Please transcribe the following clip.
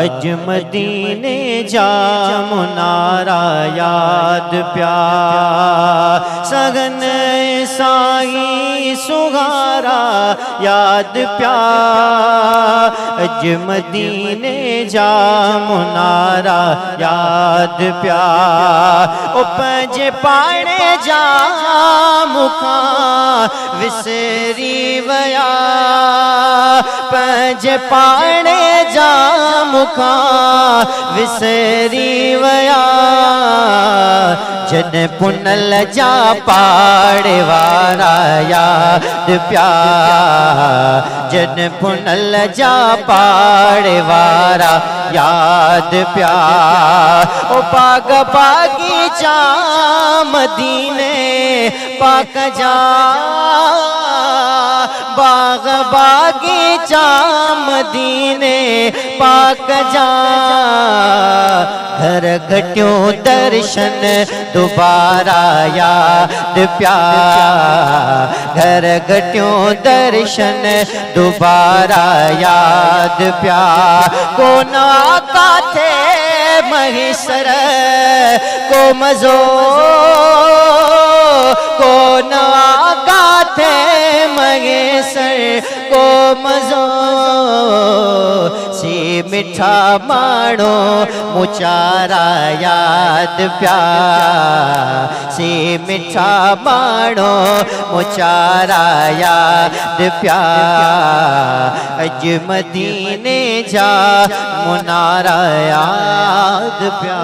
अज मदीने जा मुनारा याद प्या सगन साई सुहारा याद प्या अज मदीने जा मुनारा याद प्या ओ पंजे पाणे जा मुखा विसरी वया पंजे पाणे जा मुखा विसरी वया जन पुनल जा पाड़े वारा याद प्या जन पुनल जा पाड़े वारा याद प्या ओ पाग बागीचा मदीने पाक जा बाग बागीचा मदीने पाक जा घर घट्यों दर्शन दोबारा याद प्या घर घट्यों दर्शन दोबारा याद प्या कौन आका थे महिसर को मजो कौन आका थे महेसर को मजो सी मिठा माणो मुचारा याद प्या सी मिठा माणो मुचारा याद प्या अज मदीने जा मुनारा याद प्या।